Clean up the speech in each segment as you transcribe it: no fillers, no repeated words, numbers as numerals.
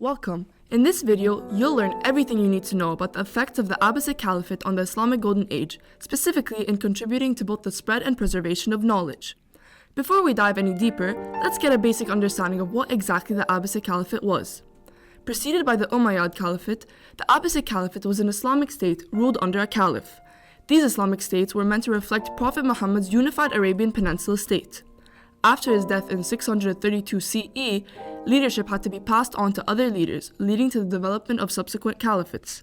Welcome. In this video, you'll learn everything you need to know about the effects of the Abbasid Caliphate on the Islamic Golden Age, specifically in contributing to both the spread and preservation of knowledge. Before we dive any deeper, let's get a basic understanding of what exactly the Abbasid Caliphate was. Preceded by the Umayyad Caliphate, the Abbasid Caliphate was an Islamic state ruled under a caliph. These Islamic states were meant to reflect Prophet Muhammad's unified Arabian Peninsula state. After his death in 632 CE, leadership had to be passed on to other leaders, leading to the development of subsequent caliphates.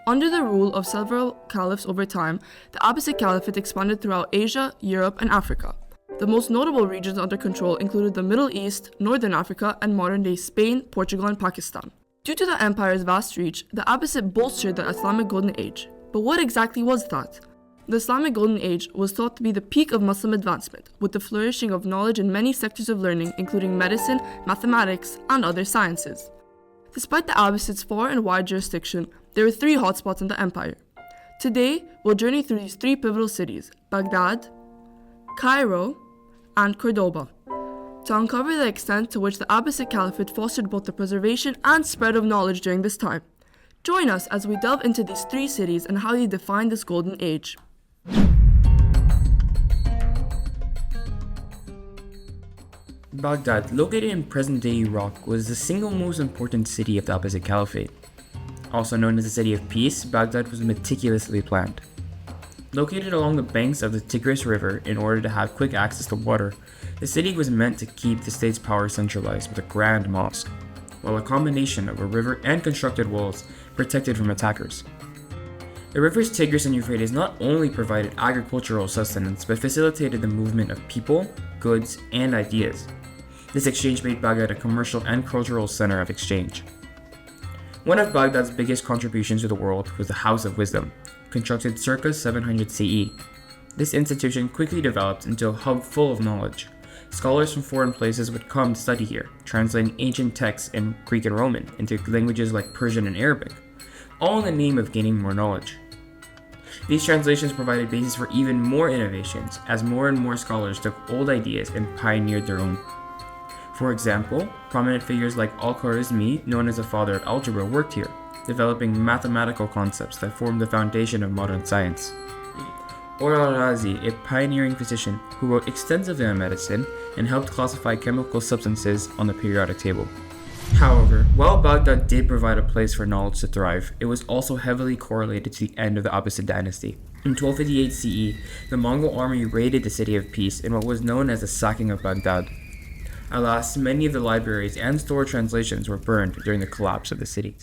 Under the rule of several caliphs over time, the Abbasid Caliphate expanded throughout Asia, Europe, and Africa. The most notable regions under control included the Middle East, Northern Africa, and modern-day Spain, Portugal, and Pakistan. Due to the empire's vast reach, the Abbasid bolstered the Islamic Golden Age. But what exactly was that? The Islamic Golden Age was thought to be the peak of Muslim advancement, with the flourishing of knowledge in many sectors of learning, including medicine, mathematics, and other sciences. Despite the Abbasids' far and wide jurisdiction, there were three hotspots in the empire. Today, we'll journey through these three pivotal cities: Baghdad, Cairo, and Cordoba, to uncover the extent to which the Abbasid Caliphate fostered both the preservation and spread of knowledge during this time. Join us as we delve into these three cities and how they defined this golden age. Baghdad, located in present-day Iraq, was the single most important city of the Abbasid Caliphate. Also known as the City of Peace, Baghdad was meticulously planned. Located along the banks of the Tigris River in order to have quick access to water, the city was meant to keep the state's power centralized with a grand mosque, while a combination of a river and constructed walls protected from attackers. The rivers Tigris and Euphrates not only provided agricultural sustenance, but facilitated the movement of people, goods, and ideas. This exchange made Baghdad a commercial and cultural center of exchange. One of Baghdad's biggest contributions to the world was the House of Wisdom, constructed circa 700 CE. This institution quickly developed into a hub full of knowledge. Scholars from foreign places would come to study here, translating ancient texts in Greek and Roman into languages like Persian and Arabic, all in the name of gaining more knowledge. These translations provided basis for even more innovations, as more and more scholars took old ideas and pioneered their own. For example, prominent figures like Al-Khwarizmi, known as the father of algebra, worked here, developing mathematical concepts that formed the foundation of modern science. Or al-Razi, a pioneering physician who wrote extensively on medicine and helped classify chemical substances on the periodic table. However, while Baghdad did provide a place for knowledge to thrive, it was also heavily correlated to the end of the Abbasid dynasty. In 1258 CE, the Mongol army raided the City of Peace in what was known as the sacking of Baghdad. Alas, many of the libraries and store translations were burned during the collapse of the city.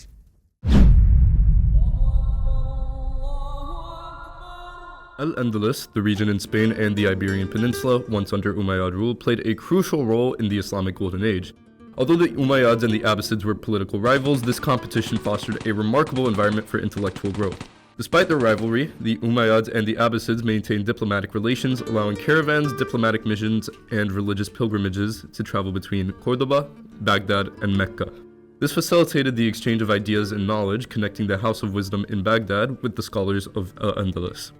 Al-Andalus, the region in Spain and the Iberian Peninsula, once under Umayyad rule, played a crucial role in the Islamic Golden Age. Although the Umayyads and the Abbasids were political rivals, this competition fostered a remarkable environment for intellectual growth. Despite their rivalry, the Umayyads and the Abbasids maintained diplomatic relations, allowing caravans, diplomatic missions, and religious pilgrimages to travel between Cordoba, Baghdad, and Mecca. This facilitated the exchange of ideas and knowledge, connecting the House of Wisdom in Baghdad with the scholars of Al-Andalus.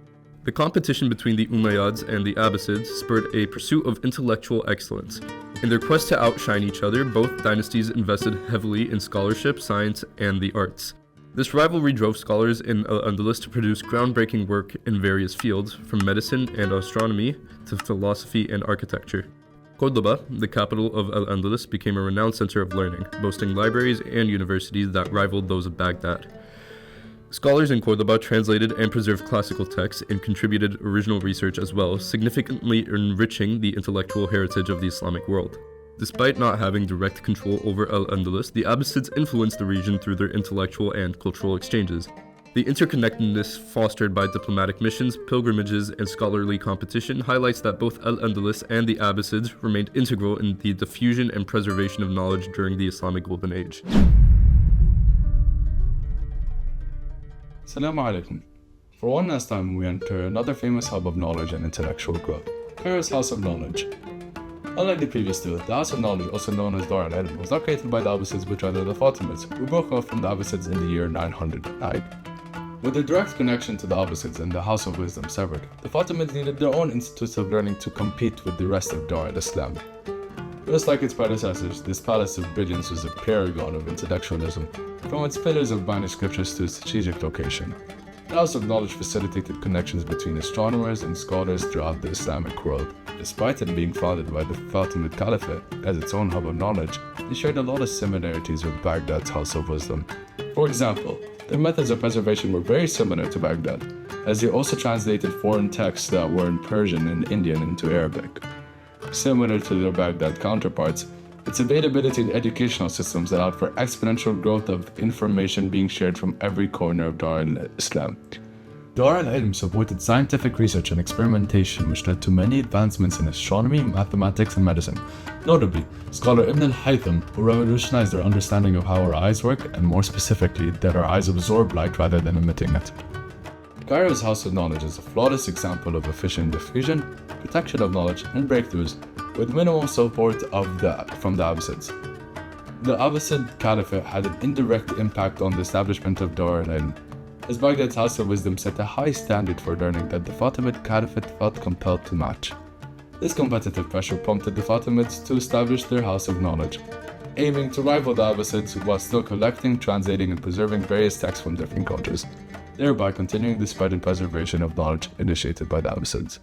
The competition between the Umayyads and the Abbasids spurred a pursuit of intellectual excellence. In their quest to outshine each other, both dynasties invested heavily in scholarship, science, and the arts. This rivalry drove scholars in Al-Andalus to produce groundbreaking work in various fields, from medicine and astronomy to philosophy and architecture. Cordoba, the capital of Al-Andalus, became a renowned center of learning, boasting libraries and universities that rivaled those of Baghdad. Scholars in Cordoba translated and preserved classical texts and contributed original research as well, significantly enriching the intellectual heritage of the Islamic world. Despite not having direct control over Al-Andalus, the Abbasids influenced the region through their intellectual and cultural exchanges. The interconnectedness fostered by diplomatic missions, pilgrimages, and scholarly competition highlights that both Al-Andalus and the Abbasids remained integral in the diffusion and preservation of knowledge during the Islamic Golden Age. Assalamu alaikum. For one last time, we enter another famous hub of knowledge and intellectual growth, Cairo's House of Knowledge. Unlike the previous two, the House of Knowledge, also known as Dar al-Ilm, was not created by the Abbasids but rather the Fatimids, who broke off from the Abbasids in the year 909. With a direct connection to the Abbasids and the House of Wisdom severed, the Fatimids needed their own institutes of learning to compete with the rest of Dar al-Islam. Just like its predecessors, this palace of brilliance was a paragon of intellectualism, from its pillars of manuscriptures to its strategic location. The House of Knowledge facilitated connections between astronomers and scholars throughout the Islamic world. Despite it being founded by the Fatimid Caliphate as its own hub of knowledge, it shared a lot of similarities with Baghdad's House of Wisdom. For example, their methods of preservation were very similar to Baghdad, as they also translated foreign texts that were in Persian and Indian into Arabic. Similar to their Baghdad counterparts, its availability in educational systems allowed for exponential growth of information being shared from every corner of Dar al-Islam. Dar al-Ilm supported scientific research and experimentation, which led to many advancements in astronomy, mathematics, and medicine. Notably, scholar Ibn al-Haytham, who revolutionized our understanding of how our eyes work, and more specifically, that our eyes absorb light rather than emitting it. Cairo's House of Knowledge is a flawless example of efficient diffusion, protection of knowledge, and breakthroughs, with minimal support from the Abbasids. The Abbasid Caliphate had an indirect impact on the establishment of Dar al-Ilm, as Baghdad's House of Wisdom set a high standard for learning that the Fatimid Caliphate felt compelled to match. This competitive pressure prompted the Fatimids to establish their House of Knowledge, aiming to rival the Abbasids while still collecting, translating, and preserving various texts from different cultures, thereby continuing the spread and preservation of knowledge initiated by the Abbasids.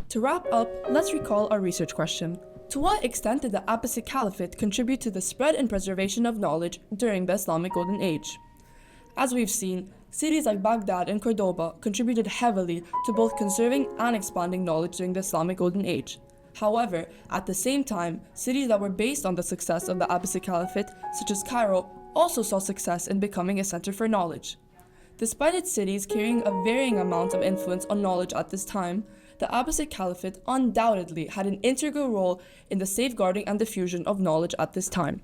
To wrap up, let's recall our research question. To what extent did the Abbasid Caliphate contribute to the spread and preservation of knowledge during the Islamic Golden Age? As we've seen, cities like Baghdad and Cordoba contributed heavily to both conserving and expanding knowledge during the Islamic Golden Age. However, at the same time, cities that were based on the success of the Abbasid Caliphate, such as Cairo, also saw success in becoming a center for knowledge. Despite its cities carrying a varying amount of influence on knowledge at this time, the Abbasid Caliphate undoubtedly had an integral role in the safeguarding and diffusion of knowledge at this time.